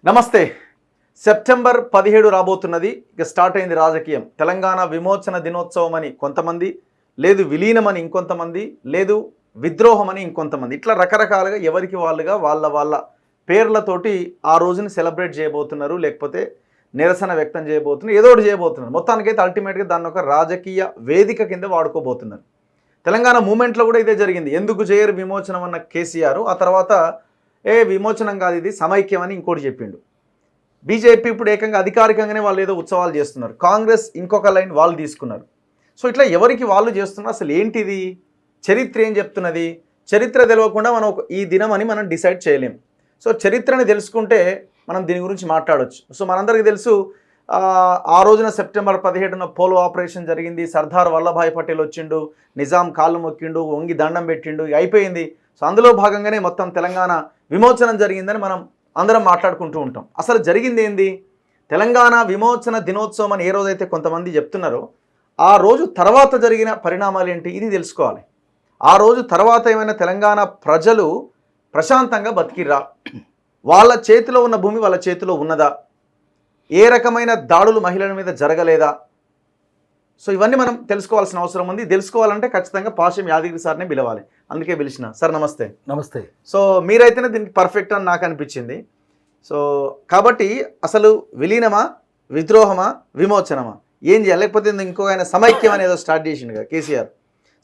నమస్తే. సెప్టెంబర్ 17 రాబోతున్నది. ఇక స్టార్ట్ అయింది రాజకీయం. తెలంగాణ విమోచన దినోత్సవం అని కొంతమంది, లేదు విలీనమని ఇంకొంతమంది, లేదు విద్రోహం అని ఇంకొంతమంది, ఇట్లా రకరకాలుగా ఎవరికి వాళ్ళుగా వాళ్ళ పేర్లతోటి ఆ రోజుని సెలబ్రేట్ చేయబోతున్నారు, లేకపోతే నిరసన వ్యక్తం చేయబోతున్నారు, ఏదో ఒకటి చేయబోతున్నారు. మొత్తానికైతే అల్టిమేట్గా దాన్ని ఒక రాజకీయ వేదిక కింద వాడుకోబోతున్నారు. తెలంగాణ మూమెంట్లో కూడా ఇదే జరిగింది. ఎందుకు చేయరు విమోచనం అన్న కేసీఆర్ ఆ తర్వాత విమోచనం కాదు ఇది సమైక్యం అని ఇంకోటి చెప్పిండు. బీజేపీ ఇప్పుడు ఏకంగా అధికారికంగానే వాళ్ళు ఏదో ఉత్సవాలు చేస్తున్నారు. కాంగ్రెస్ ఇంకొక లైన్ వాళ్ళు తీసుకున్నారు. సో ఇట్లా ఎవరికి వాళ్ళు చేస్తున్నారు. అసలు ఏంటిది, చరిత్ర ఏం చెప్తున్నది? చరిత్ర తెలియకుండా మనం ఈ దినం అని మనం డిసైడ్ చేయలేం. సో చరిత్రని తెలుసుకుంటే మనం దీని గురించి మాట్లాడవచ్చు. సో మనందరికీ తెలుసు, ఆ రోజున సెప్టెంబర్ 17న పోలో ఆపరేషన్ జరిగింది. సర్దార్ వల్లభాయ్ పటేల్ వచ్చిండు, నిజాం కాళ్ళు మొక్కిండు, వంగి దండం పెట్టిండు, అయిపోయింది. సో అందులో భాగంగానే మొత్తం తెలంగాణ విమోచనం జరిగిందని మనం అందరం మాట్లాడుకుంటూ ఉంటాం. అసలు జరిగింది ఏంది? తెలంగాణ విమోచన దినోత్సవం అని ఏ రోజైతే కొంతమంది చెప్తున్నారో ఆ రోజు తర్వాత జరిగిన పరిణామాలు ఏంటి ఇది తెలుసుకోవాలి. ఆ రోజు తర్వాత ఏమైనా తెలంగాణ ప్రజలు ప్రశాంతంగా బతికిర్రా? వాళ్ళ చేతిలో ఉన్న భూమి వాళ్ళ చేతిలో ఉన్నదా? ఏ రకమైన దాడులు మహిళల మీద జరగలేదా? సో ఇవన్నీ మనం తెలుసుకోవాల్సిన అవసరం ఉంది. తెలుసుకోవాలంటే ఖచ్చితంగా పాషం యాదగిరి సార్నే పిలవాలి. అందుకే పిలిచిన. సార్ నమస్తే. నమస్తే. సో మీరైతేనే దీనికి పర్ఫెక్ట్ అని నాకు అనిపించింది. సో కాబట్టి అసలు విలీనమా, విద్రోహమా, విమోచనమా, ఏం చేయాలి? లేకపోతే ఇంకో ఆయన సమైక్యం అనేది స్టార్ట్ చేసిండు కదా కేసీఆర్,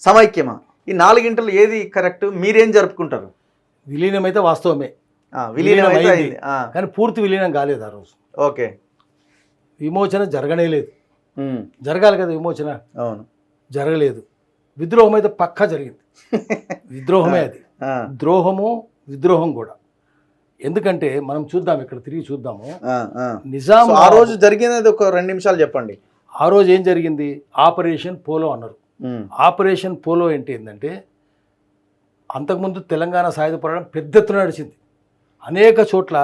సమైక్యమా? ఈ నాలుగింటలు ఏది కరెక్ట్? మీరేం జరుపుకుంటారు? విలీనం అయితే వాస్తవమే, విలీనం అయితే అయింది, కానీ పూర్తి విలీనం కాలేదు ఆ రోజు. ఓకే, విమోచన జరగనే లేదు. జరగాలి కదా విమోచన, అవును, జరగలేదు. విద్రోహం అయితే పక్కా జరిగింది. విద్రోహమే అది, ద్రోహము విద్రోహం కూడా. ఎందుకంటే మనం చూద్దాం, ఇక్కడ తిరిగి చూద్దాము. నిజాం ఆ రోజు జరిగినది ఒక 2 నిమిషాలు చెప్పండి. ఆ రోజు ఏం జరిగింది? ఆపరేషన్ పోలో అన్నారు. ఆపరేషన్ పోలో ఏంటంటే అంతకుముందు తెలంగాణ సాయుధ పోరాటం పెద్ద ఎత్తున నడిచింది. అనేక చోట్ల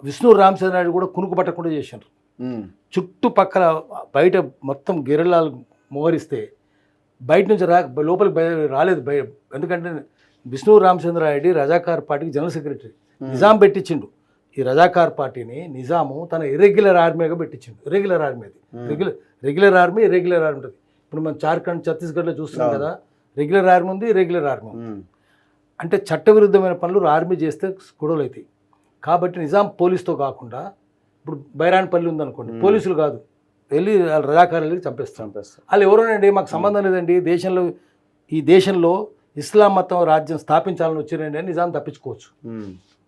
విష్ణు రామచంద్ర నాయుడు కూడా కునుకు పట్టకుండా చేశారు. చుట్టుపక్కల బయట మొత్తం గిరిలాలు మోహరిస్తే బయట నుంచి లోపలికి రాలేదు. ఎందుకంటే విష్ణు రామచంద్రారెడ్డి రజాకార్ పార్టీకి జనరల్ సెక్రటరీ. నిజాం పెట్టించిండు ఈ రజాకార్ పార్టీని. నిజాము తన ఇర్రెగ్యులర్ ఆర్మీగా పెట్టించిండు. ఇర్రెగ్యులర్ ఆర్మీ అది, రెగ్యులర్ ఆర్మీ, ఇర్రెగ్యులర్ ఆర్మీ ఉంటుంది. ఇప్పుడు మనం జార్ఖండ్, ఛత్తీస్గఢ్లో చూస్తున్నాం కదా, రెగ్యులర్ ఆర్మీ ఉంది, ఇర్రెగ్యులర్ ఆర్మీ ఉంది. అంటే చట్టవిరుద్ధమైన పనులు ఆర్మీ చేస్తే గొడవలు అవుతాయి. కాబట్టి నిజాం పోలీసుతో కాకుండా, ఇప్పుడు బైరాన్పల్లి ఉందనుకోండి, పోలీసులు కాదు, వెళ్ళి వాళ్ళు రజాకారులు చంపేస్తాం. వాళ్ళు ఎవరోనండి, మాకు సంబంధం లేదండి, ఈ దేశంలో ఇస్లాం మతం రాజ్యం స్థాపించాలని వచ్చిరండి అని నిజాం తప్పించుకోవచ్చు.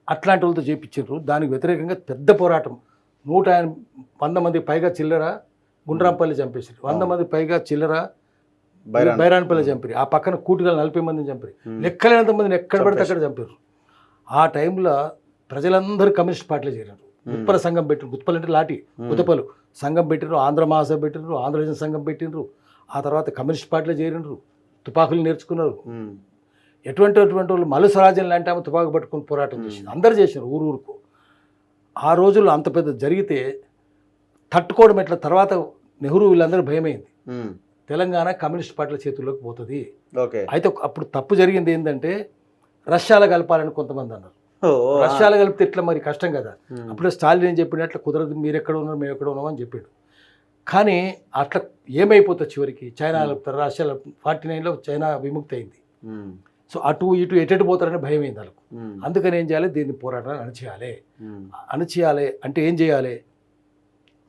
అట్లాంటి వాళ్ళతో చేపించారు. దానికి వ్యతిరేకంగా పెద్ద పోరాటం. 100 మంది పైగా చిల్లర గుండ్రాంపల్లి చంపేసారు. 100 మంది పైగా చిల్లర బైరాన్పల్లి చంపారు. ఆ పక్కన కూటుగల 40 మందిని చంపారు. లెక్కలేనంత మందిని ఎక్కడ పడితే అక్కడ చంపారు. ఆ టైంలో ప్రజలందరూ కమ్యూనిస్ట్ పార్టీలో చేరారు. గుత్పల సంఘం పెట్టినారు. గుత్పలు అంటే లాఠీ, గుతపలు సంఘం పెట్టినారు. ఆంధ్ర మహాసభ పెట్టినారు, ఆంధ్రదేశం సంఘం పెట్టినారు. ఆ తర్వాత కమ్యూనిస్ట్ పార్టీలో చేరినారు. తుపాకులు నేర్చుకున్నారు. ఎటువంటి వాళ్ళు మలు స్వరాజ్యం లాంటి ఆమె తుపాకు పట్టుకుని పోరాటం చేసింది. అందరూ చేసినారు ఊరుకు. ఆ రోజుల్లో అంత పెద్ద జరిగితే తట్టుకోవడం ఎట్లా? తర్వాత నెహ్రూ వీళ్ళందరూ భయమైంది, తెలంగాణ కమ్యూనిస్ట్ పార్టీల చేతుల్లోకి పోతుంది. అయితే అప్పుడు తప్పు జరిగింది ఏంటంటే రష్యాలో కలపాలని కొంతమంది అన్నారు. రష్యాలో కలిపితే ఇట్లా మరి కష్టం కదా. అప్పుడే స్టాలిన్ ఏం చెప్పినట్లు కుదరదు, మీరు ఎక్కడ ఉన్నారు మేము ఎక్కడ ఉన్నాం అని చెప్పాడు. కానీ అట్లా ఏమైపోతుంది చివరికి? చైనా కలుపుతారు, రష్యాలో 49లో చైనా విముక్తి అయింది. సో అటు ఇటు ఎటు పోతారని భయం అయింది వాళ్ళకు. అందుకని ఏం చేయాలి? దీన్ని పోరాటాన్ని అణచియాలి అంటే ఏం చేయాలి?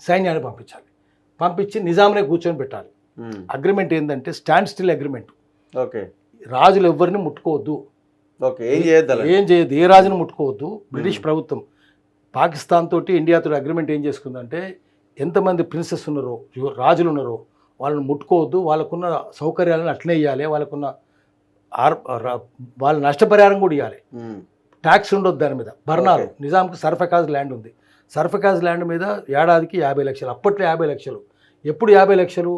సైన్యాన్ని పంపించి నిజాంనే కూర్చొని పెట్టాలి. అగ్రిమెంట్ ఏంటంటే స్టాండ్ స్టిల్ అగ్రిమెంట్. రాజులు ఎవరిని ముట్టుకోవద్దు, ఏం చేయొద్దు, ఏ రాజును ముట్టుకోవద్దు. బ్రిటిష్ ప్రభుత్వం పాకిస్తాన్ తోటి, ఇండియాతో అగ్రిమెంట్ ఏం చేసుకుందంటే ఎంతమంది ప్రిన్సెస్ ఉన్నారో, రాజులు ఉన్నారో వాళ్ళని ముట్టుకోవద్దు, వాళ్ళకున్న సౌకర్యాలను అట్లనే ఇవ్వాలి, వాళ్ళ నష్టపరిహారం కూడా ఇవ్వాలి, ట్యాక్స్ ఉండొద్దు దాని మీద, భరణాలు. నిజాంకి సర్ఫకాజ్ ల్యాండ్ ఉంది. సర్ఫకాజ్ ల్యాండ్ మీద ఏడాదికి 50 లక్షలు. అప్పట్లో 50 లక్షలు. ఎప్పుడు 50 లక్షలు?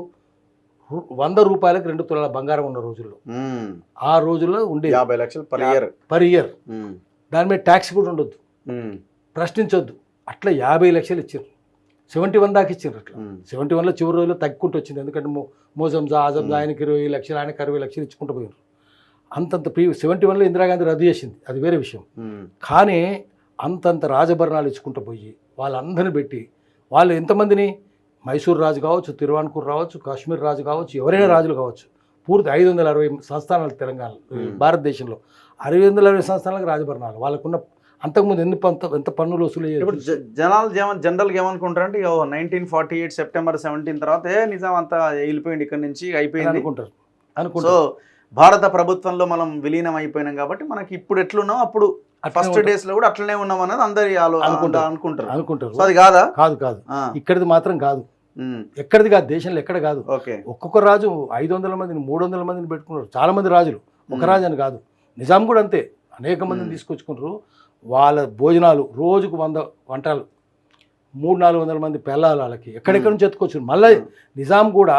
100 రూపాయలకు 2 తులాల బంగారం ఉన్న రోజుల్లో. ఆ రోజుల్లో ఉండే 50 లక్షలు పర్ ఇయర్. దాని మీద ట్యాక్స్ కూడా ఉండొద్దు, ప్రశ్నించొద్దు. అట్లా 50 లక్షలు ఇచ్చారు. 71 దాకా ఇచ్చారు. అట్లా 71లో చివరి రోజుల్లో తగ్గుకుంటూ వచ్చింది. ఎందుకంటే మోజంజా ఆజంజా ఆయనకి 20 లక్షలు, ఆయనకి 60 లక్షలు ఇచ్చుకుంటూ పోయారు. అంతంత 71లో ఇందిరాగాంధీ రద్దు చేసింది, అది వేరే విషయం. కానీ అంతంత రాజభరణాలు ఇచ్చుకుంటూ పోయి వాళ్ళందరిని పెట్టి వాళ్ళు ఎంతమందిని మైసూర్ రాజు కావచ్చు, తిరువాన్కూర్ రావచ్చు, కాశ్మీర్ రాజు కావచ్చు, ఎవరైనా రాజులు కావచ్చు, పూర్తి 560 సంస్థానాలు తెలంగాణ భారతదేశంలో 660 సంస్థానాలకు రాజభరణాలు. వాళ్ళకున్న అంతకుముందు ఎంత పన్నులు వసూలు అయ్యేది. ఇప్పుడు జనరల్గా ఏమనుకుంటారంటే 1948 సెప్టెంబర్ 17 తర్వాత నిజాం అంతా వెళ్ళిపోయింది ఇక్కడ నుంచి అయిపోయింది అనుకుంటారు. సో భారత ప్రభుత్వంలో మనం విలీనం అయిపోయినాం కాబట్టి మనకి ఇప్పుడు ఎట్లున్నాం అప్పుడు ఫస్ట్ డేస్ లో కూడా అట్లనే ఉన్నాం అన్నది అందరి అనుకుంటారు. సో అది కాదా? కాదు. ఇక్కడిది మాత్రం కాదు, ఎక్కడిది కాదు, దేశంలో ఎక్కడ కాదు. ఒక్కొక్క రాజు 500 మందిని 300 మందిని పెట్టుకున్నారు. చాలా మంది రాజులు, ఒక రాజు అని కాదు. నిజాం కూడా అంతే, అనేక మందిని తీసుకొచ్చుకుంటారు. వాళ్ళ భోజనాలు రోజుకు 100 వంటలు, 300-400 మంది పిల్లలు వాళ్ళకి ఎక్కడెక్కడ నుంచి ఎత్తుకొచ్చారు. మళ్ళీ నిజాం కూడా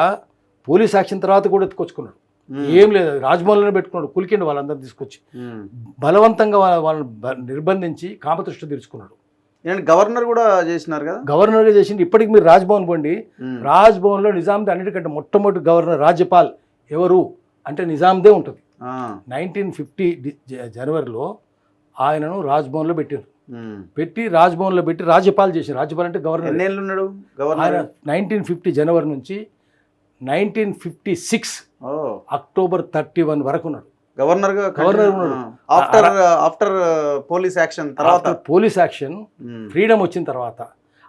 పోలీస్ యాక్షన్ తర్వాత కూడా ఎత్తుకొచ్చుకున్నాడు. ఏం లేదు, రాజ్భవన్లోనే పెట్టుకున్నాడు. కులికిండి వాళ్ళందరూ తీసుకొచ్చి బలవంతంగా వాళ్ళని నిర్బంధించి కామతృష్టి తీర్చుకున్నాడు. గవర్నర్ కూడా చేసినారు కదా, గవర్నర్గా చేసింది. ఇప్పటికి మీరు రాజ్భవన్ పోండి, రాజ్భవన్లో నిజాంది అన్నిటికంటే మొట్టమొదటి గవర్నర్ రాజ్యపాల్ ఎవరు అంటే నిజాందే ఉంటుంది. 1950 జనవరిలో ఆయనను రాజ్భవన్లో పెట్టారు. రాజ్భవన్లో పెట్టి రాజ్యపాల్ చేశారు. రాజ్యపాల్ అంటే గవర్నర్. ఎన్నేళ్ళు ఉన్నాడు ఆయన 1950 జనవరి నుంచి 1956 అక్టోబర్ 31 వరకు ఉన్నాడు గవర్నర్ ఉన్నాడు. ఆఫ్టర్ పోలీస్ యాక్షన్ ఫ్రీడమ్ వచ్చిన తర్వాత.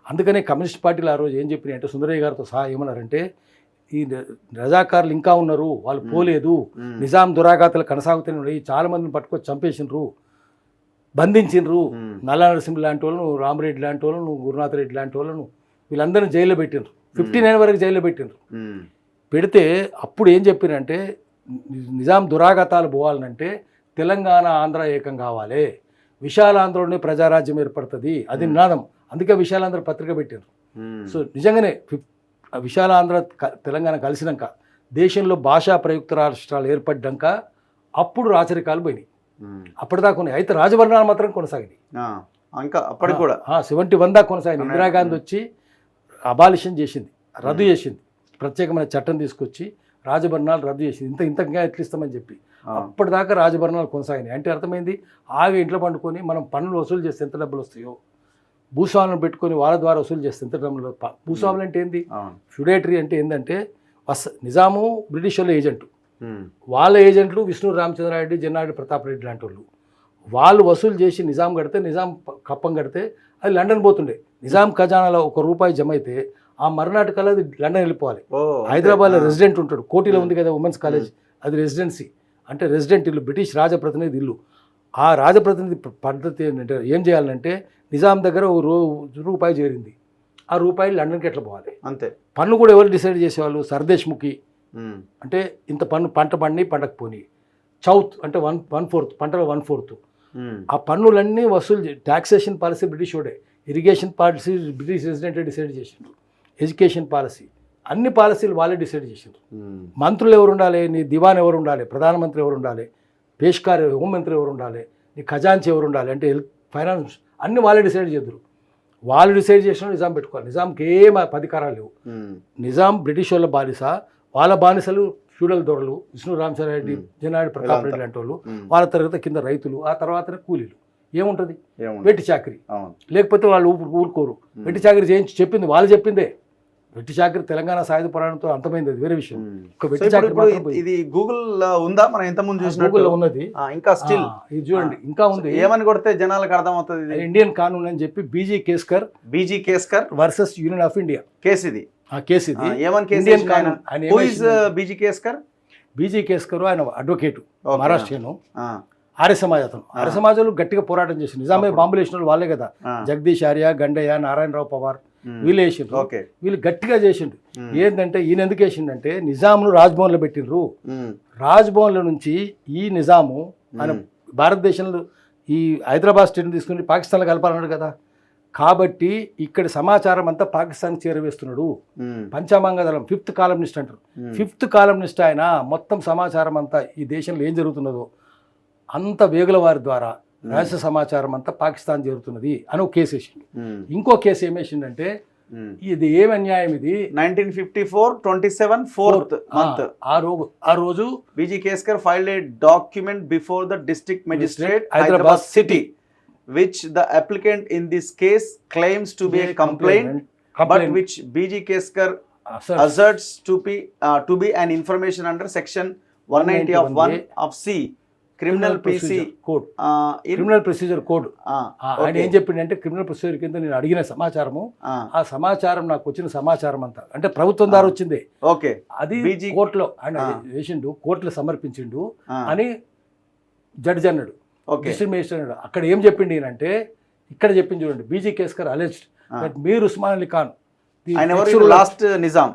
అందుకనే కమ్యూనిస్ట్ పార్టీలు ఆ రోజు ఏం చెప్పినాయి అంటే సుందరయ్య గారితో సహా ఏమన్నారంటే, ఈ రజాకారులు ఇంకా ఉన్నారు, వాళ్ళు పోలేదు, నిజాం దురాఘాతాలు కొనసాగుతూనే చాలా మందిని పట్టుకొని చంపేసినారు, బంధించినరు. నల్ల నరసింహ లాంటి వాళ్ళను, రామరెడ్డి లాంటి వాళ్ళను, గురునాథ్ రెడ్డి లాంటి వాళ్ళను వీళ్ళందరినీ జైల్లో పెట్టినారు. 59 వరకు జైల్లో పెట్టినారు. పెడితే అప్పుడు ఏం చెప్పినంటే, నిజాం దురాఘాతాలు పోవాలంటే తెలంగాణ ఆంధ్ర ఏకం కావాలి, విశాలాంధ్రలోనే ప్రజారాజ్యం ఏర్పడుతుంది, అది నినాదం. అందుకే విశాలాంధ్ర పత్రిక పెట్టారు. సో నిజంగానే విశాలాంధ్ర తెలంగాణ కలిసినాక దేశంలో భాషా ప్రయుక్త రాష్ట్రాలు ఏర్పడ్డాక అప్పుడు రాచరికాలు పోయినాయి. అప్పటిదాకా ఉన్నాయి. అయితే రాజభరణాలు మాత్రం కొనసాగినాయి. ఇంకా అప్పటికి కూడా 71 దాకా కొనసాగింది. ఇందిరాగాంధీ వచ్చి అబాలిషన్ చేసింది, రద్దు చేసింది, ప్రత్యేకమైన చట్టం తీసుకొచ్చి రాజభరణాలు రద్దు చేసింది. ఇంతగా ఎట్లిస్తామని చెప్పి అప్పటిదాకా రాజభరణాలు కొనసాగినాయి. అంటే అర్థమైంది, ఇంట్లో పండుకొని మనం పన్నులు వసూలు చేస్తే ఎంత డబ్బులు వస్తాయో, భూస్వాములను పెట్టుకొని వాళ్ళ ద్వారా వసూలు చేస్తే ఎంత డబ్బులు. భూస్వాములు అంటే ఏంది, ఫ్యూడేటరీ అంటే ఏంటంటే నిజాము బ్రిటిష్ వాళ్ళ ఏజెంటు, వాళ్ళ ఏజెంట్లు విష్ణు రామచంద్రారెడ్డి, జన్నారెడ్డి ప్రతాప్ రెడ్డి లాంటి వాళ్ళు వసూలు చేసి నిజాం కడితే, నిజాం కప్పం కడితే అది లండన్ పోతుండే. నిజాం ఖజానాలో ₹1 జమ అయితే ఆ మర్నాటకలో అది లండన్ వెళ్ళిపోవాలి. హైదరాబాద్లో రెసిడెంట్ ఉంటాడు, కోటిలో ఉంది కదా ఉమెన్స్ కాలేజ్, అది రెసిడెన్సీ అంటే రెసిడెంట్ ఇల్లు, బ్రిటిష్ రాజప్రతినిధి ఇల్లు. ఆ రాజప్రతినిధి పద్ధతి ఏంటంటే ఏం చేయాలంటే, నిజాం దగ్గర ₹1 చేరింది, ఆ రూపాయి లండన్కి ఎట్లా పోవాలి అంతే. పన్ను కూడా ఎవరు డిసైడ్ చేసేవాళ్ళు, సర్దేశ్ముఖి అంటే ఇంత పంట పండి పండగ పోని, చౌత్ అంటే 1/4 పంటలో 1/4. ఆ పన్నులన్నీ వసూలు ట్యాక్సేషన్ పాలసీ బ్రిటిష్ వాడే, irrigation policy British resident decide చేసిండ్రు, ఎడ్యుకేషన్ పాలసీ అన్ని పాలసీలు వాళ్ళే డిసైడ్ చేసిండ్రు. మంత్రులు ఎవరు ఉండాలి, నీ దివాన్ ఎవరు ఉండాలి, ప్రధానమంత్రి ఎవరు ఉండాలి, పేష్కార్ హోంమంత్రి ఎవరు ఉండాలి, నీ ఖజాంచి ఎవరు ఉండాలి అంటే ఫైనాన్స్ అన్ని వాళ్ళే డిసైడ్ చేద్దరు. వాళ్ళు డిసైడ్ చేసిన నిజాం పెట్టుకోవాలి. నిజాంకి ఏం అధికారాలు లేవు. నిజాం బ్రిటిష్ వాళ్ళ బానిస, వాళ్ళ బానిసలు ఫ్యూడల్ దొరలు, విష్ణు రామచంద్రారెడ్డి, జనారెడ్డి ప్రతాప్ రెడ్డి లాంటి వాళ్ళు, వాళ్ళ తర్వాత కింద రైతులు, ఆ తర్వాతనే కూలీలు. ఏముంటుంది, వెట్టి చాకరీ. లేకపోతే వాళ్ళు ఊరుకోరు. వెట్టి చాకరీ చేయించి చెప్పింది వాళ్ళు చెప్పిందే. వెట్టి చాకరీ తెలంగాణ సాయుధ పోరాటంతో అంతమైంది, అది వేరే విషయం. ఇది గూగుల్ ఉందా, మనం ఎంత ముందు చూసిన గూగుల్లో ఉన్నది ఇంకా స్టిల్. ఇది చూడండి ఇంకా ఉంది. ఏమని కొడితే జనాలకు అర్థమవుతుంది, ఇండియన్ కానూన్ అని చెప్పి BG Keskar versus union of India case ఇది. ఏమని కేసు? ఇండియన్ కానూన్. బీజీ కేస్కర్ ఆయన అడ్వకేటు, మహారాష్ట్రను, ఆర్య సమాజ్. అతను ఆర్య సమాజంలో గట్టిగా పోరాటం చేసి నిజామే బాంబులు వేసిన వాళ్ళే కదా, జగదీష్ ఆర్య, గండయ్య, నారాయణరావు పవార్ వీళ్ళు వేసిండ్రు. వీళ్ళు గట్టిగా చేసిండ్రు. ఏంటంటే ఈయన ఎందుకు వేసిండంటే, నిజామును రాజ్భవన్లో పెట్టిండ్రు. రాజ్భవన్ల నుంచి ఈ నిజాము ఆయన భారతదేశంలో ఈ హైదరాబాద్ స్టేట్ని తీసుకుని పాకిస్తాన్లో కలపాలన్నాడు కదా, కాబట్టి ఇక్కడ సమాచారం అంతా పాకిస్తాన్కి చేరవేస్తున్నాడు. పంచామంగ దళం 5th కాలమ్నిస్ట్ అంటారు. 5th కాలమ్నిస్ట్ ఆయన మొత్తం సమాచారం అంతా ఈ దేశంలో ఏం జరుగుతున్నదో అంత వేగుల వారి ద్వారా రహస్య సమాచారం అంతా పాకిస్తాన్ చేరుతున్నది అని ఒక కేసు వేసింది. ఇంకో కేసు ఏం వేసిందంటే, ఇది ఏం అన్యాయం, ఇది 1954 27 month. ఆ రోజు BG Keskar filed a document before the district magistrate Hyderabad city which the applicant in this case claims to be a complaint, but which BG Keskar asserts to be an information under section 190 of 1 of C criminal PC code in criminal procedure code. ఆయన okay. ఏం చెప్పిండంటే criminal procedure కింద నేను అడిగిన సమాచారము, ఆ సమాచారం నాకు వచ్చిన సమాచారం అంతా అంటే ప్రభుత్వం ద్వారా వచ్చింది, ఓకే, అది BG కోర్టులో ఆయన వేసిండు, కోర్టులో సమర్పించిండు అని జడ్జి అన్నాడు, డిస్ట్రిక్ట్ మేజిస్ట్రేట్ అన్నాడు. అక్కడ ఏం చెప్పిండి అంటే ఇక్కడ చెప్పింది చూడండి, BG Keskar alleged that Mir Osman Ali Khan, ఆయన ఎవరు last Nizam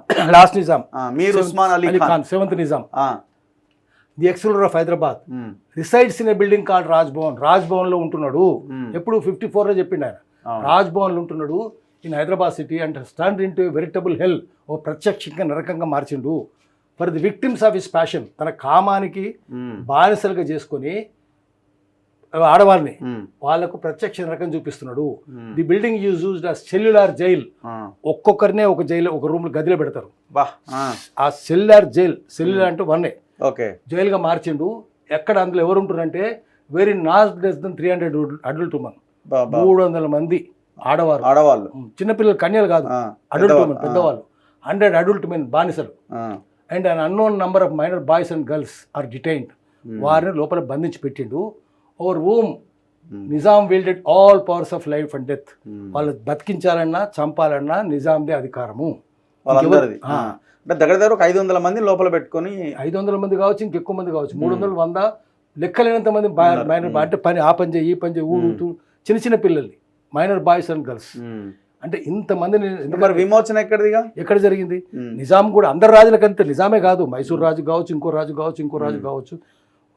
Mir Osman Ali Khan, 7th Nizam, the ex ruler of Hyderabad, resides in a building called Raj Bhavan లో ఉంటున్నాడు. ఎప్పుడు 54 లో చెప్పిండు ఆయన, రాజ్ భవన్ లో ఉంటున్నాడు in Hyderabad city and turned into veritable hell, ఓ ప్రత్యక్షంగా నరకంగా మార్చిండు. For the victims of his passion, తన కామానికి బానిసలుగా చేసుకొని ఆడవాళ్ళని వాళ్ళకు ప్రత్యక్ష నరకం చూపిస్తున్నాడు. The building used as cellular jail, ఒక్కొక్కరినే ఒక జైలు ఒక రూమ్ గదిలో పెడతారు. ఆ సెల్యులార్ అంటే వన్నే జైలుగా మార్చిండు. ఎక్కడ అందులో ఎవరు ఉంటున్నారంటే very not less than 300 adult women, 300 మంది ఆడవాళ్ళు, చిన్నపిల్లలు కన్యలు కాదు, అడల్ట్ ఉమెన్ పెద్దవాళ్ళు, 100 అడల్ట్ మెన్ బానిసలు, and an unknown number of minor boys and girls are detained, వారిని లోపల బంధించి పెట్టిండు. Over whom Nizam wielded all powers of life and death, వాళ్ళు బతికించాలన్నా చంపాలన్నా నిజాందే అధికారము. దగ్గర ఒక 500 మంది లోపల పెట్టుకొని, 500 మంది కావచ్చు, ఇంకెక్కువ మంది కావచ్చు, 300, 100 లెక్కలేనంత మంది మైనర్ అంటే పని ఆ పని చేయి ఈ పని చేయి ఊరుతూ చిన్న పిల్లల్ని, మైనర్ బాయ్స్ అండ్ గర్ల్స్, అంటే ఇంతమందిని. మరి విమోచన ఎక్కడ జరిగింది? నిజాం కూడా అందరు రాజులకంతే, నిజామే కాదు, మైసూర్ రాజు కావచ్చు, ఇంకో రాజు కావచ్చు,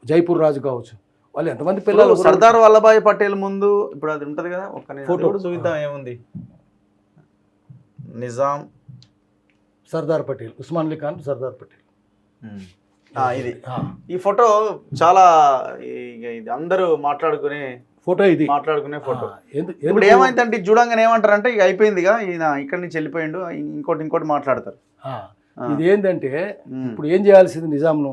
జైపూర్ రాజు కావచ్చు, వాళ్ళు ఎంతమంది పిల్లలు. సర్దార్ వల్లభాయ్ పటేల్ ముందు ఇప్పుడు అది ఉంటది కదా, ఒక ఫోటో చూద్దాం ఏముంది. నిజాం, సర్దార్ పటేల్, ఉస్మాన్ అలీ ఖాన్, సర్దార్ పటేల్, ఇది ఈ ఫోటో చాలా ఇది అందరూ మాట్లాడుకునే ఫోటో, ఇది మాట్లాడుకునే ఫోటో. ఇప్పుడు ఏమైందంటే చూడంగానే ఏమంటారంటే ఇక అయిపోయిందిగా, ఈయన ఇక్కడి నుంచి వెళ్ళిపోయిండు, ఇంకోటి మాట్లాడతారు. ఇది ఏంటంటే ఇప్పుడు ఏం చేయాల్సింది నిజాంను,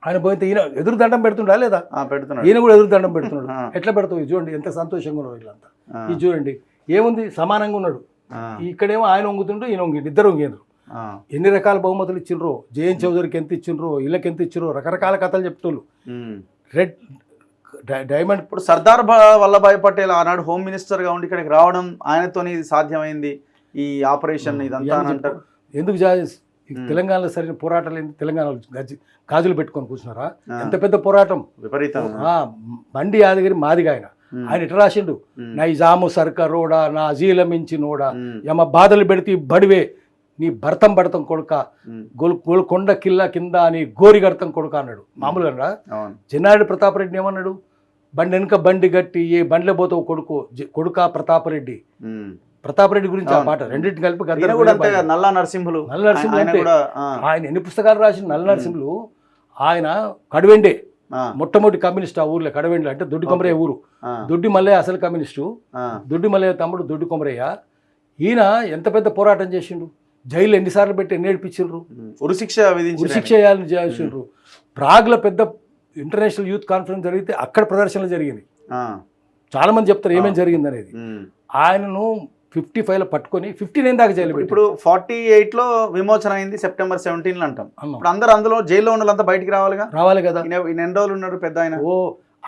ఆయన పోతే ఈయన ఎదురు దండం పెడుతుండా లేదా? పెడుతున్నాడు. ఈయన కూడా ఎదురు దండం పెడుతున్నాడు. ఎట్లా పెడతావు? చూడండి ఎంత సంతోషంగా ఉన్నారు వీళ్ళంతా. ఇది చూడండి ఏముంది, సమానంగా ఉన్నాడు. ఇక్కడేమో ఆయన వంగుతుండ్రు, ఈయన వంగి, ఇద్దరు వంగినరు. ఎన్ని రకాల బహుమతులు ఇచ్చిండ్రో, జేఎన్ చౌదరికి ఎంత ఇచ్చిండ్రో, వీళ్ళకి ఎంత ఇచ్చిండ్రో, రకరకాల కథలు చెప్తోళ్ళు. Red diamond. ఇప్పుడు సర్దార్ వల్లభాయ్ పటేల్ ఆనాడు హోమ్ మినిస్టర్గా ఉండి ఇక్కడికి రావడం ఆయనతోని సాధ్యమైంది ఈ ఆపరేషన్ ఇదంతా అంటారు. ఎందుకు తెలంగాణలో సరైన పోరాటాలు ఏంటి? తెలంగాణలో గాజులు పెట్టుకొని కూర్చున్నారా? ఎంత పెద్ద పోరాటం, విపరీతం. బండి యాదగిరి మాదిగా ఆయన ఎట్లా రాసిండు, నైజాము సర్కారోడా నా అజీల మించినోడా యమ బాధలు పెడితే బడివే నీ భర్తం పడతాం కొడుక, గోల్కొండ కిల్లా కింద నీ గోరి గడతాం కొడుక అన్నాడు. మామూలుగా చెన్నారెడ్డి ప్రతాపరెడ్డి ఏమన్నాడు, బండి వెనుక బండి గట్టి ఏ బండిలో పోతావు కొడుక ప్రతాపరెడ్డి. ప్రతాపరెడ్డి గురించి ఆ పాట రెండింటిని కలిపి నల్ల నరసింహులు ఆయన ఎన్ని పుస్తకాలు రాసిన నల్ల నరసింహులు. ఆయన కడువెండే మొట్టమొదటి కమ్యూనిస్ట్ ఆ ఊర్లో, కడవెండ్ల అంటే దొడ్డి కొమరయ్య ఊరు. దొడ్డి మల్లయ్య అసలు కమ్యూనిస్టు, దొడ్డి మల్లయ్య తమ్ముడు దొడ్డి కొమరయ్య. ఈయన ఎంత పెద్ద పోరాటం చేసిండు, జైలు ఎన్నిసార్లు పెట్టి ఎన్ని ఏడిపించిండ్రు, ఉరిశిక్ష వేయాలని చేసిండ్రు. ప్రాగ్లో పెద్ద ఇంటర్నేషనల్ యూత్ కాన్ఫరెన్స్ జరిగితే అక్కడ ప్రదర్శనలు జరిగింది. చాలా మంది చెప్తారు ఏమేమి జరిగింది అనేది. ఆయనను 55లో పట్టుకొని 59 దాకా జైలు పెట్టి, ఇప్పుడు 48లో విమోచన అయింది, September 17 అంటాం. ఇప్పుడు అందరూ అందులో జైల్లో ఉన్న వాళ్ళంతా బయటికి రావాలి కదా. ఎన్ని రోజులు ఉన్నారు పెద్ద ఆయన?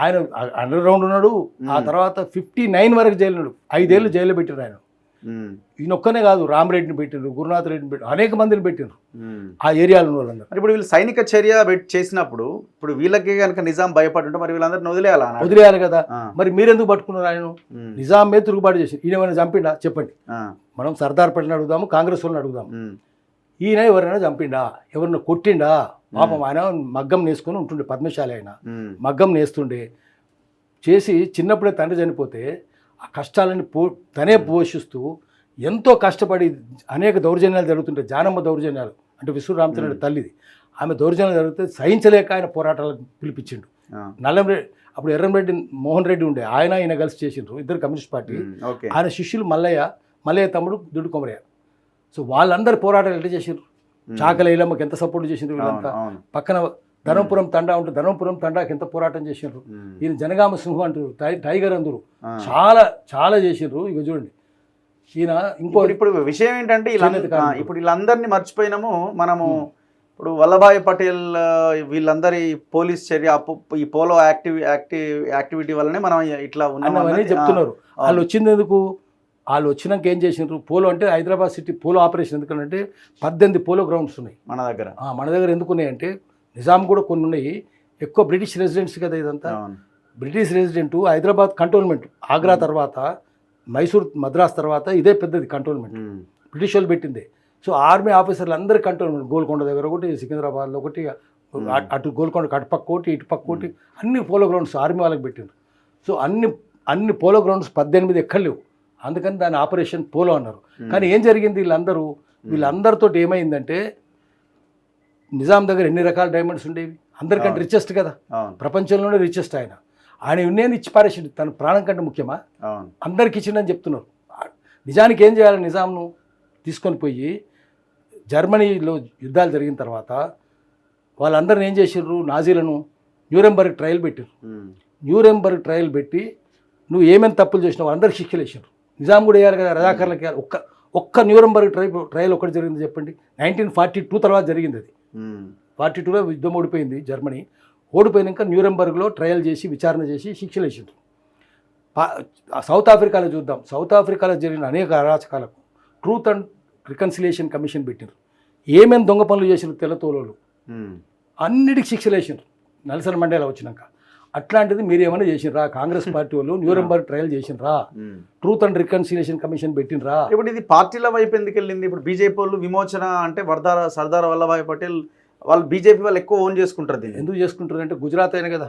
ఆయన అండర్ గ్రౌండ్ ఉన్నాడు. ఆ తర్వాత 59 వరకు జైలు ఉన్నాడు. 5 ఏళ్ళు జైల్లో పెట్టినారు ఆయన. ఈయన ఒక్కనే కాదు, రామరెడ్డిని పెట్టిండ్రు, గురునాథ్ రెడ్డిని పెట్టిండ్రు, అనేక మందిని పెట్టిండ్రు ఆ ఏరియాలో ఉన్న వాళ్ళందరూ. ఇప్పుడు వీళ్ళు సైనిక చర్య చేసినప్పుడు ఇప్పుడు వీళ్ళకి కనుక నిజాం భయపడుంటే మరి వీళ్ళందరినీ వదిలేయాలి కదా. మరి మీరెందుకు పట్టుకున్నారు ఆయన? నిజాం మీద తిరుగుబాటు చేసి ఈయన ఏమైనా చంపిండా చెప్పండి. మనం సర్దార్ పటేల్ని అడుగుదాము, కాంగ్రెస్ వాళ్ళని అడుగుదాం. ఈయన ఎవరైనా చంపిండా, ఎవరైనా కొట్టిండా? పాపం ఆయన మగ్గం నేసుకొని ఉంటుండే, పద్మశాలి ఆయన మగ్గం నేస్తుండే. చేసి చిన్నప్పుడే తండ్రి చనిపోతే ఆ కష్టాలని తనే పోషిస్తూ ఎంతో కష్టపడి అనేక దౌర్జన్యాలు జరుగుతుంటాయి. జానమ్మ దౌర్జన్యాలు అంటే విశ్వరామచంద్రుడి తల్లిది, ఆమె దౌర్జన్యాలు జరిగితే సహించలేక ఆయన పోరాటాలకు పిలిపించిండు. నల్లంరెడ్డి అప్పుడు ఎర్రంరెడ్డి మోహన్ రెడ్డి ఉండే, ఆయన కలిసి చేసిండ్రు, ఇద్దరు కమ్యూనిస్ట్ పార్టీ. ఆయన శిష్యులు మల్లయ్య తమ్ముడు దొడ్డి కొమరయ్య. సో వాళ్ళందరూ పోరాటాలు ఎట్లా చేసిండ్రు, చాకల ఇలమ్మకి ఎంత సపోర్ట్ చేసిండ్రు వీళ్ళంతా. పక్కన ధర్మపురం తండా ఉంటుంది, ధర్మపురం తండాకి ఎంత పోరాటం చేసిండ్రు. ఈయన జనగామ సింహం అంటారు, టైగర్ అందరు చాలా చాలా చేసిండ్రు. ఇక చూడండి ఈయన ఇంకో ఇప్పుడు విషయం ఏంటంటే ఇప్పుడు వీళ్ళందరినీ మర్చిపోయినాము మనము. ఇప్పుడు వల్లభాయ్ పటేల్ వీళ్ళందరి పోలీస్ చర్య ఈ పోలో యాక్టివిటీ వల్లనే మనం ఇట్లా ఉన్నామని చెప్తున్నారు. వాళ్ళు వచ్చింది వాళ్ళు వచ్చినాక ఏం చేసినారు, పోలో అంటే హైదరాబాద్ సిటీ పోలో ఆపరేషన్ ఎందుకంటే 18 పోలో గ్రౌండ్స్ ఉన్నాయి మన దగ్గర ఎందుకున్నాయంటే నిజాం కూడా కొన్ని ఉన్నాయి, ఎక్కువ బ్రిటిష్ రెసిడెంట్స్ కదా ఇదంతా. British resident Hyderabad cantonment, Agra తర్వాత మైసూర్ మద్రాస్ తర్వాత ఇదే పెద్దది కంటోన్మెంట్, బ్రిటిష్ వాళ్ళు పెట్టింది. సో ఆర్మీ ఆఫీసర్లు అందరి కంటోన్మెంట్, గోల్కొండ దగ్గర ఒకటి, సికింద్రాబాద్లో ఒకటి, అటు గోల్కొండ అటుపక్క ఒకటి ఇటుపక్క ఒకటి, అన్ని పోలో గ్రౌండ్స్ ఆర్మీ వాళ్ళకి పెట్టిండ్రు. సో అన్ని పోలో గ్రౌండ్స్ 18 ఎక్కడ లేవు, అందుకని దాని ఆపరేషన్ పోలో అన్నారు. కానీ ఏం జరిగింది, వీళ్ళందరితో ఏమైందంటే నిజాం దగ్గర ఎన్ని రకాల డైమండ్స్ ఉండేవి, అందరికంటే రిచెస్ట్ కదా, ప్రపంచంలోనే రిచెస్ట్ ఆయన నేను ఇచ్చి పారేసిండు, తన ప్రాణం కంటే ముఖ్యమా, అందరికి ఇచ్చిండని చెప్తున్నారు. నిజానికి ఏం చేయాలి, నిజాంను తీసుకొని పోయి జర్మనీలో యుద్ధాలు జరిగిన తర్వాత వాళ్ళందరిని ఏం చేసిర్రు, నాజీలను న్యూరెంబర్గ్ ట్రయల్ పెట్టారు. న్యూరెంబర్గ్ ట్రయల్ పెట్టి నువ్వు ఏమేమి తప్పులు చేసినావు అందరికి శిక్షలు వేసారు. నిజాం కూడా వేయాలి కదా, రజాకర్లకి వేయాలి. ఒక్క న్యూరెంబర్గ్ ట్రయల్ ఒకటి జరిగింది చెప్పండి, 1942 తర్వాత జరిగింది. అది 42లో యుద్ధం ఓడిపోయింది జర్మనీ. ఓడిపోయినాక న్యూరెంబర్గ్లో ట్రయల్ చేసి విచారణ చేసి శిక్షలు వేసిండ్రు. సౌత్ ఆఫ్రికాలో చూద్దాం, సౌత్ ఆఫ్రికాలో జరిగిన అనేక అరాచకాలకు ట్రూత్ అండ్ రికన్సిలియేషన్ కమిషన్ పెట్టినారు. ఏమేమి దొంగ పనులు చేసినారు తెల్లతోలు అన్నిటికి శిక్షలు వేసిండ్రు నెల్సన్ మండేలా వచ్చినాక. అట్లాంటిది మీరు ఏమైనా చేసినరా, కాంగ్రెస్ పార్టీ వాళ్ళు న్యూరెంబర్గ్ ట్రయల్ చేసినరా, ట్రూత్ అండ్ రికన్సిలియేషన్ కమిషన్ పెట్టినరా? ఇప్పుడు ఇది పార్టీల వైపు ఎందుకు వెళ్ళింది? ఇప్పుడు బీజేపీ వాళ్ళు విమోచన అంటే సర్దార్ వల్లభాయ్ పటేల్ వాళ్ళు బీజేపీ వాళ్ళు ఎక్కువ ఓన్ చేసుకుంటారు. దీన్ని ఎందుకు చేసుకుంటారు అంటే గుజరాత్ అయినా కదా,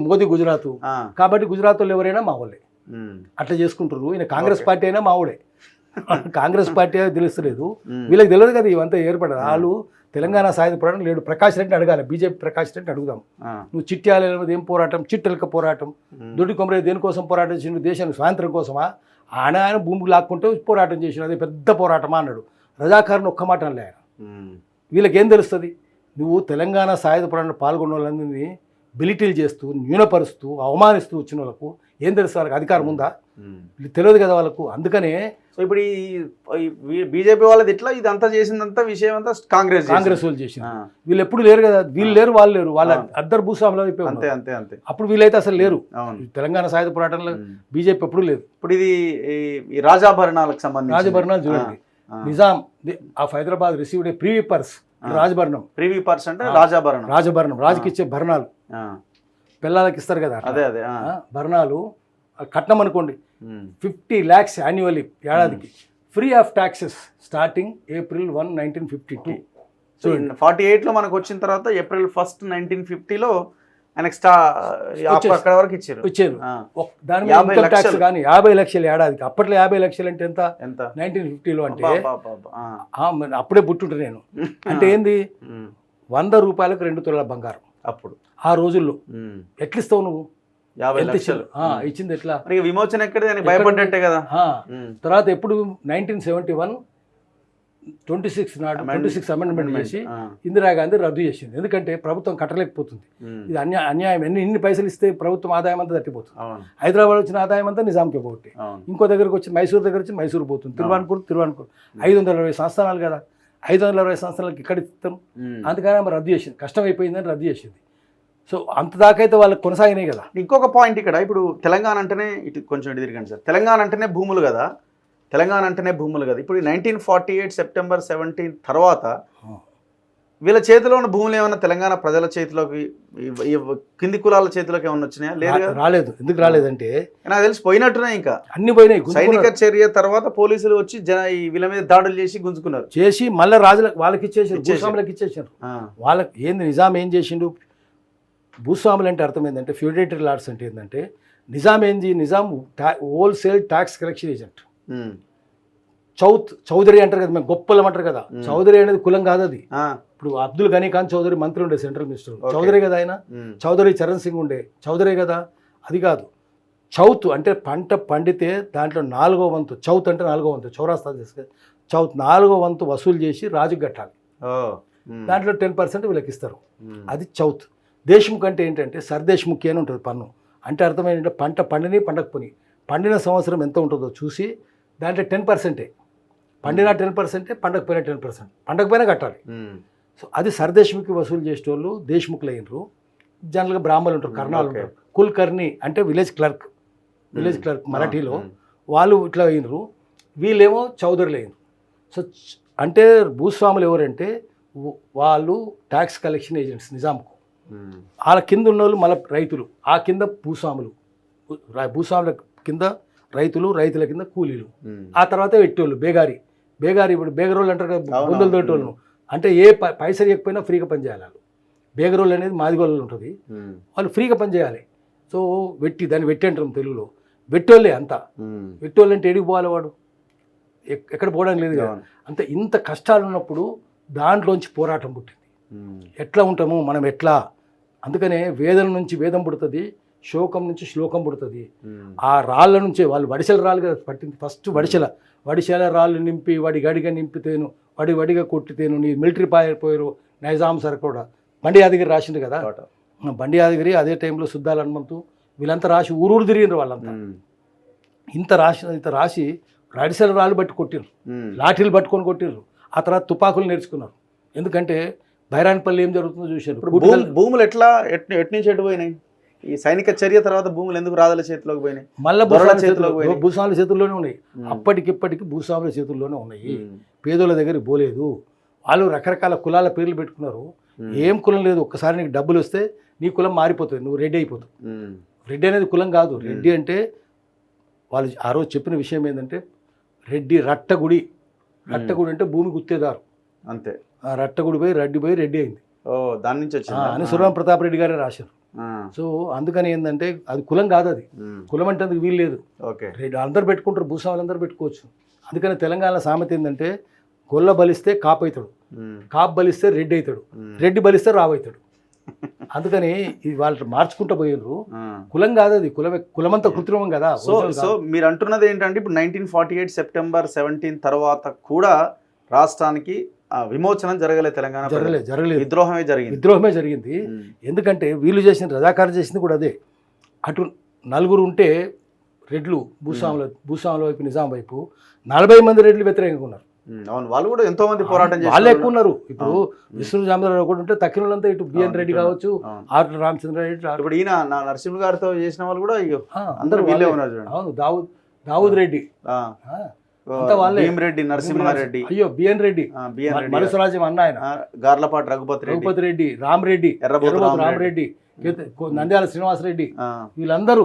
మోదీ గుజరాత్ కాబట్టి గుజరాత్ వాళ్ళు ఎవరైనా మా వాళ్ళే అట్లా చేసుకుంటారు. ఈయన కాంగ్రెస్ పార్టీ అయినా మా ఊడే, కాంగ్రెస్ పార్టీ తెలుస్తలేదు వీళ్ళకి తెలియదు కదా ఇవంతా ఏర్పడదు. వాళ్ళు తెలంగాణ సాయుధ పోరాటం లేడు, ప్రకాష్ రెడ్డిని అడగాలి, బీజేపీ ప్రకాష్ రెడ్డిని అడుగుదాం, నువ్వు చిట్యాల ఏం పోరాటం, చిట్టెలక పోరాటం, దొడ్డి కొమరే దేనికోసం పోరాటం చేసిండు, దేశానికి స్వాతంత్రం కోసమా, ఆయన భూమికి లాక్కుంటే పోరాటం చేసిన అదే పెద్ద పోరాటమా అన్నాడు. రజాకారుని ఒక్క మాట అనలే ఆయన. వీళ్ళకేం తెలుస్తుంది, నువ్వు తెలంగాణ సాయుధ పోరాటంలో పాల్గొన్న వాళ్ళందరినీ బిలిటీలు చేస్తూ న్యూనపరుస్తూ అవమానిస్తూ వచ్చిన వాళ్ళకు ఏం తెలుసు, వాళ్ళకి అధికారం ఉందా, తెలియదు కదా వాళ్ళకు. అందుకనే సో ఇప్పుడు ఈ బీజేపీ వాళ్ళది ఇట్లా ఇదంతా చేసిందంతా విషయం అంతా కాంగ్రెస్ వాళ్ళు చేసింది. వీళ్ళు ఎప్పుడు లేరు కదా, వీళ్ళు లేరు వాళ్ళు లేరు, వాళ్ళ అద్దరు భూస్వాములు అయిపోయి అంతే అంతే అంతే. అప్పుడు వీళ్ళైతే అసలు లేరు, తెలంగాణ సాయుధ పోరాటంలో బీజేపీ ఎప్పుడు లేదు. ఇప్పుడు ఇది ఈ రాజాభరణాలకు సంబంధించి రాజభరణాలు చూడండి, Nizam of Hyderabad received a privy purse, రాజభరణం, ప్రీవీ పర్స్ అంటే రాజభరణం, రాజుకి ఇచ్చే భరణాలు పిల్లలకి ఇస్తారు కదా, అదే అదే భరణాలు కట్నం అనుకోండి, 50 lakhs యాన్యువల్లీ ఏడాదికి, free of taxes starting April 1, 1952. So 48లో మనకు వచ్చిన తర్వాత April 1, 1950లో ఆయనకి అక్కడ వరకు ఇచ్చారు. దాని మీద ఇన్కమ్ ట్యాక్స్ కానీ 50 లక్షలు ఏడాదికి. అప్పట్లో 50 లక్షలు అంటే ఎంత 1950లో అంటే అప్పుడే పుట్టుంటే నేను అంటే ఏంది, 100 రూపాయలకు 2 తులాల బంగారం అప్పుడు ఆ రోజుల్లో. ఎట్లిస్తావు నువ్వు 50 లక్షలు ఇచ్చింది ఎట్లా, విమోచన ఎక్కడ భయపడ్డట్టే కదా. తర్వాత ఎప్పుడు 1971 26 అమెండ్మెంట్ చేసి ఇందిరాగాంధీ రద్దు చేసింది. ఎందుకంటే ప్రభుత్వం కట్టలేకపోతుంది, ఇది అన్యాయం, ఇన్ని పైసలు ఇస్తే ప్రభుత్వం ఆదాయం అంతా తట్టిపోతుంది. హైదరాబాద్ వచ్చిన ఆదాయం అంతా నిజాంకి పోగొట్టి, ఇంకో దగ్గరకు వచ్చి మైసూరు దగ్గర వచ్చి మైసూరు పోతుంది, తిరువాన్కూర్ 520 సంస్థానాలు కదా, 520 సంస్థలకు ఇక్కడ ఇస్తాం. అందుకని ఆమె రద్దు చేసింది, కష్టం అయిపోయిందని రద్దు చేసింది. సో అంత దాకైతే వాళ్ళకి కొనసాగినాయి కదా. ఇంకొక పాయింట్ ఇక్కడ, ఇప్పుడు తెలంగాణ అంటేనే ఇటు కొంచెం ఇటు తిరగండి సార్, తెలంగాణ అంటేనే భూములు కదా, ఇప్పుడు 1948 September 17 తర్వాత వీళ్ళ చేతిలో ఉన్న భూములు ఏమన్నా తెలంగాణ ప్రజల చేతిలోకి, కింది కులాల చేతిలోకి ఏమన్నా వచ్చినాయా? లేదు, రాలేదు. ఎందుకు రాలేదంటే నాకు తెలిసి పోయినట్టున్నాయి, ఇంకా అన్ని పోయినాయి. సైనిక చర్య తర్వాత పోలీసులు వచ్చి వీళ్ళ మీద దాడులు చేసి మళ్ళీ రాజులకు వాళ్ళకి ఇచ్చేసారు, భూస్వాములకు ఇచ్చేసారు. వాళ్ళకి ఏంది, నిజాం ఏం చేసిండు, భూస్వాములు అంటే అర్థం ఏంటంటే ఫ్యూడేటరీ లార్డ్స్ అంటే ఏంటంటే Nizam wholesale tax collection agent. Chaudhary అంటారు కదా, మేము గొప్పలం అంటారు కదా, చౌదరి అనేది కులం కాదు అది. ఇప్పుడు అబ్దుల్ గనీ ఖాన్ చౌదరి మంత్రి ఉండే, సెంట్రల్ మినిస్టర్, చౌదరి కదా ఆయన. చౌదరి చరణ్ సింగ్ ఉండే, చౌదరి కదా, అది కాదు. చౌత్ అంటే పంట పండితే దాంట్లో 4వ వంతు, చౌత్ అంటే 4వ వంతు, చౌరాస్తా చేసుకొని చౌత్ 4వ వంతు వసూలు చేసి రాజుకు కట్టాలి. దాంట్లో 10% వీళ్ళకి ఇస్తారు. అది చౌత్. దేశ్ముఖ్ అంటే ఏంటంటే సర్దేశ్ముఖి అని ఉంటుంది పన్ను. అంటే అర్థం ఏంటంటే పంట పండిని పండకపోని పండిన సంవత్సరం ఎంత ఉంటుందో చూసి దాంట్లో 10%, పండిన 10%, పండకపోయినా 10%, పండకపోయినా కట్టాలి. సో అది సర్దేశ్ముఖి వసూలు చేసేటోళ్ళు దేశ్ముఖులు అయినరు. జనరల్గా బ్రాహ్మణులు ఉంటారు, కర్ణాలు ఉంటారు. కుల్కర్ణి అంటే విలేజ్ క్లర్క్ మరాఠీలో వాళ్ళు ఇట్లా అయినరు. వీళ్ళేమో చౌదరులు అయినరు. సో అంటే భూస్వాములు ఎవరంటే వాళ్ళు ట్యాక్స్ కలెక్షన్ ఏజెంట్స్ నిజాంకు. వాళ్ళ కింద ఉన్న వాళ్ళు మళ్ళీ రైతులు, ఆ కింద భూస్వాములు, భూస్వాముల కింద రైతులు, రైతుల కింద కూలీలు, ఆ తర్వాత వెట్టోళ్ళు బేగారి. ఇప్పుడు బేగరోళ్ళు అంటారు కదా, బొందలు తోటోళ్ళు. అంటే ఏ పైసలు ఇవ్వకపోయినా ఫ్రీగా పనిచేయాలి వాళ్ళు. బేగరోళ్ళు అనేది మాదిగోళ్ళు ఉంటుంది, వాళ్ళు ఫ్రీగా పనిచేయాలి. సో దాన్ని వెట్టి అంటారు తెలుగులో. వెట్టోళ్ళే అంతా. వెట్టోళ్ళు అంటే ఎడికి పోవాలి వాడు, ఎక్కడ పోవడానికి లేదు కదా. అంతే ఇంత కష్టాలు ఉన్నప్పుడు దాంట్లోంచి పోరాటం పుట్టింది. ఎట్లా ఉంటాము మనం ఎట్లా, అందుకనే వేదం నుంచి వేదం పుడుతుంది, శోకం నుంచి శ్లోకం పుడుతుంది. ఆ రాళ్ళ నుంచే వాళ్ళు వడిసెల రాళ్ళు కదా పట్టింది ఫస్ట్. వడిసెల రాళ్ళు నింపి వడిగడిగా నింపితేను వడిగా కొట్టితేను నీ మిలిటరీ పారిపోయారు నైజాం సార్ కూడా. బండి యాదగిరి రాసిండు కదా, బండి యాదగిరి అదే టైంలో సుద్దాల హనుమంతు వీళ్ళంతా రాసి ఊరూరు తిరిగినారు వాళ్ళంతా. ఇంత రాసి వడిసెల రాళ్ళు బట్టి కొట్టిర్రు, లాఠీలు పట్టుకొని కొట్టిర్రు. ఆ తర్వాత తుపాకులు నేర్చుకున్నారు. ఎందుకంటే బైరాన్పల్లి ఏం జరుగుతుందో చూశారు. భూములు ఎట్నుంచి ఎటు పోయినాయి? ఈ సైనిక చర్య తర్వాత భూములు ఎందుకు రాజుల చేతిలోకి పోయినాయి? మళ్ళీ భూస్వాముల చేతుల్లోనే ఉన్నాయి. అప్పటికిప్పటికి భూస్వాముల చేతుల్లోనే ఉన్నాయి. పేదోళ్ళ దగ్గరికి పోలేదు. వాళ్ళు రకరకాల కులాల పేర్లు పెట్టుకున్నారు. ఏం కులం లేదు. ఒక్కసారి నీకు డబ్బులు వస్తే నీ కులం మారిపోతుంది, నువ్వు రెడ్డి అయిపోతావు. రెడ్డి అనేది కులం కాదు. రెడ్డి అంటే వాళ్ళు ఆ రోజు చెప్పిన విషయం ఏంటంటే రెడ్డి రట్టగుడి అంటే భూమి గుత్తేదారు అంతే. ఆ రట్టగుడి పోయి రెడ్డి అయింది. దాని నుంచి వచ్చింది అని సురవరం ప్రతాప్ రెడ్డి గారే రాశారు. సో అందుకని ఏంటంటే అది కులం కాదు, అది కులం అంటే అందుకు వీలు లేదు. అందరు పెట్టుకుంటారు, భూస్వాములు అందరూ పెట్టుకోవచ్చు. అందుకని తెలంగాణ సామెత ఏంటంటే గొల్ల బలిస్తే కాపు అవుతాడు, కాపు బలిస్తే రెడ్డి అవుతాడు, రెడ్డి బలిస్తే రావు అవుతాడు. అందుకని ఇది వాళ్ళు మార్చుకుంటూ పోయినరు. కులం కాదు అది, కులమంతా కృత్రిమం కదా. సో మీరు అంటున్నది ఏంటంటే ఇప్పుడు 1948 సెప్టెంబర్ 17 తర్వాత కూడా రాష్ట్రానికి విమోచనం జరగలేదు, తెలంగాణ జరగలేదు, విద్రోహమే జరిగింది. ఎందుకంటే వీళ్ళు చేసిన రజాకారు చేసింది కూడా అదే. అటు నలుగురు ఉంటే రెడ్లు భూస్వాముల వైపు నిజాం వైపు 40 మంది రెడ్లు వ్యతిరేకంగా ఉన్నారు. అవును, వాళ్ళు కూడా ఎంతో మంది పోరాటం చేశారు, వాళ్ళు ఎక్కువ ఉన్నారు. ఇప్పుడు విష్ణు జామరావు కూడా ఉంటే తక్కినంతా ఇటు బిఎన్ రెడ్డి కావచ్చు, ఆర్ రామచంద్ర రెడ్డి, ఇప్పుడు ఈయన నరసింహ గారితో చేసిన వాళ్ళు కూడా అందరూ వీళ్ళే ఉన్నారు. అవును, దావుద్ రెడ్డి, రెడ్డి, నరసింహారెడ్డి, అయ్యో బిఎన్ రెడ్డి, మనుసరాజ్యం అన్న ఆయన, గార్లపాటి రఘుపతి రెడ్డి, రామరెడ్డి, రామరెడ్డి, నంద్యాల శ్రీనివాసరెడ్డి, వీళ్ళందరూ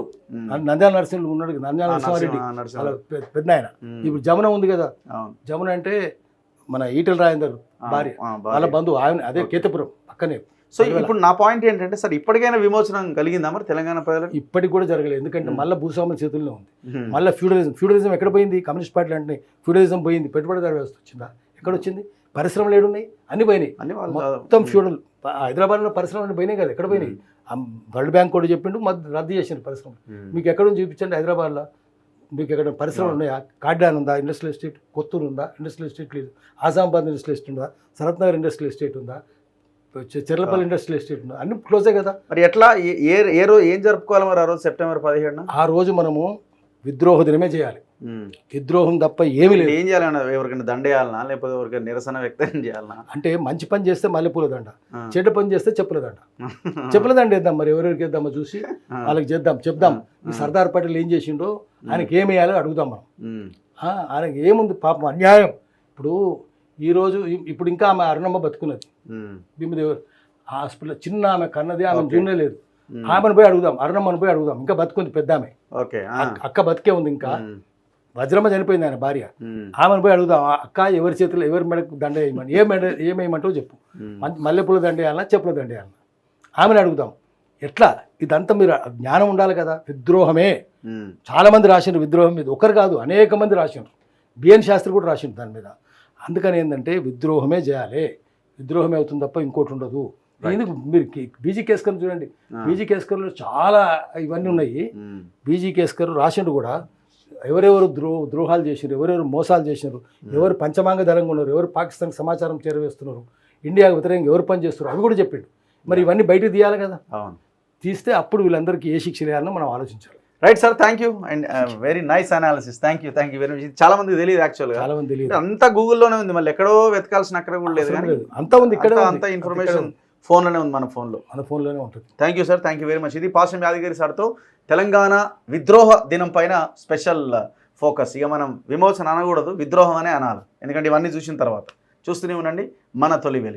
నంద్యాల నరసింహులు ఉన్నాడు, నంద్యాల నరసింహారెడ్డి పెద్ద ఆయన. ఇప్పుడు జమున ఉంది కదా, జమున అంటే మన ఈటెల రాజేందర్ భార్య, వాళ్ళ బంధువు ఆయన, అదే కేతపురం పక్కనే. సో ఇప్పుడు నా పాయింట్ ఏంటంటే సార్, ఇప్పటికైనా విమోచనం కలిగిందా మరి తెలంగాణ ప్రజలకు? ఇప్పటికి కూడా జరగలేదు. ఎందుకంటే మళ్ళీ భూస్వాముల చేతుల్లో ఉంది. మళ్ళీ ఫ్యూడలిజం ఎక్కడ పోయింది? కమ్యూనిస్ట్ పార్టీలు అంటే ఫ్యూడలిజం పోయింది, పెట్టుబడిదారు వ్యవస్థ వచ్చిందా? ఎక్కడ వచ్చింది? పరిశ్రమలు ఏడున్నాయి? అన్ని పోయినాయి, మొత్తం ఫ్యూడల్. హైదరాబాద్లో పరిశ్రమలు పోయినాయి కదా, ఎక్కడ పోయినాయి? వరల్డ్ బ్యాంక్ కూడా చెప్పిండు రద్దు చేసిన పరిశ్రమలు. మీకు ఎక్కడ చూపించండి హైదరాబాద్లో, మీకు ఎక్కడ పరిశ్రమలు ఉన్నాయా? కాడ్యాన్ ఉందా? Industrial estate. కొత్తూరు ఉందా? ఇండస్ట్రియల్ ఎస్టేట్ లేదు. ఆజామాబాద్ ఇండస్ట్రియల్ ఎస్టేట్ ఉందా? సనత్ నగర్ ఇండస్ట్రియల్ ఎస్టేట్ ఉందా? చెర్లపల్లి ఇండస్ట్రియల్ ఎస్టేట్ ఉందా? అన్ని క్లోజే కదా. మరి ఎట్లా ఏ రోజు ఏం జరుపుకోవాలి మరి? ఆ రోజు సెప్టెంబర్ 17? ఆ రోజు మనము విద్రోహ దినమే చేయాలి. విద్రోహం తప్ప ఏమి లేదు. ఏం చేయాలన్నా? ఎవరికైనా దండేయాలనా, లేకపోతే ఎవరికైనా నిరసన వ్యక్తం చేయాలనా? అంటే మంచి పని చేస్తే మల్లెపూల దండ, చెడ్డ పని చేస్తే చెప్పుల దండ. చెప్పుల దండ వేద్దాం, మరి ఎవరెవరికి వేద్దామో చూసి వాళ్ళకి చెప్దాం. ఈ సర్దార్ పటేల్ ఏం చేసిండో, ఆయనకి ఏమి వేయాలో అడుగుదాం మనం. ఆయనకి ఏముంది పాపం, అన్యాయం. ఇప్పుడు ఇంకా ఆమె అరుణమ్మ బతుకున్నది, భీమదేవర్ హాస్పిటల్, చిన్న ఆమె కన్నది, ఆమె జూనే లేదు. ఆమెను పోయి అడుగుదాం, అరుణమ్మను పోయి అడుగుదాం. ఇంకా బతుకుంది పెద్ద ఆమె, అక్క బతికే ఉంది. ఇంకా వజ్రమ్మ చనిపోయింది ఆయన భార్య. ఆమెను పోయి అడుగుదాం, అక్క ఎవరి చేతులు ఎవరి మెడకు దండ వేయమని, ఏమేయమంటావు చెప్పు. మల్లెపూల దండ వేయాలన్నా, చెప్పుల దండ వేయాలన్నా, ఆమెను అడుగుదాం. ఎట్లా? ఇదంతా మీరు జ్ఞానం ఉండాలి కదా. విద్రోహమే చాలా మంది రాసిండ్రు, విద్రోహం మీద ఒకరు కాదు అనేక మంది రాసిండ్రు. బిఎన్ శాస్త్రి కూడా రాసిండ్రు దాని మీద. అందుకని ఏంటంటే విద్రోహమే చేయాలి, విద్రోహమే అవుతుంది తప్ప ఇంకోటి ఉండదు. ఎందుకు మీరు బీజీ కేస్కర్ చూడండి, బీజీ కేస్కర్లో చాలా ఇవన్నీ ఉన్నాయి. బీజీ కేస్కర్ రాసిండు కూడా, ఎవరెవరు ద్రోహాలు చేసినారు, ఎవరెవరు మోసాలు చేసినారు, ఎవరు పంచమాంగ దళంగా ఉన్నారు, ఎవరు పాకిస్తాన్కి సమాచారం చేరవేస్తున్నారు, ఇండియాకు వ్యతిరేకంగా ఎవరు పని చేస్తారు అవి కూడా చెప్పిండు. మరి ఇవన్నీ బయటకు తీయాలి కదా, అవును. తీస్తే అప్పుడు వీళ్ళందరికీ ఏ శిక్ష వేయాలని మనం ఆలోచించాలి. Right sir, thank you and very nice analysis. Thank you very much. చాలా మందికి తెలియదు యాక్చువల్గా, చాలా మంది తెలియదు. అంతా గూగుల్లోనే ఉంది, మళ్ళీ ఎక్కడో వెతకాల్సిన అక్కడ కూడా లేదు. కానీ అంతా ఉంది ఇక్కడ, అంతా ఇన్ఫర్మేషన్ ఫోన్లోనే ఉంది, మన ఫోన్లోనే ఉంటుంది. Thank you sir, thank you very much. ఇది పాసం యాదగిరి సార్తో తెలంగాణ విద్రోహ దినం పైన స్పెషల్ ఫోకస్. ఇక మనం విమోచన అనకూడదు, విద్రోహం అనే అనాలి, ఎందుకంటే ఇవన్నీ చూసిన తర్వాత. చూస్తూనే ఉండండి మన తొలి వెలుగు.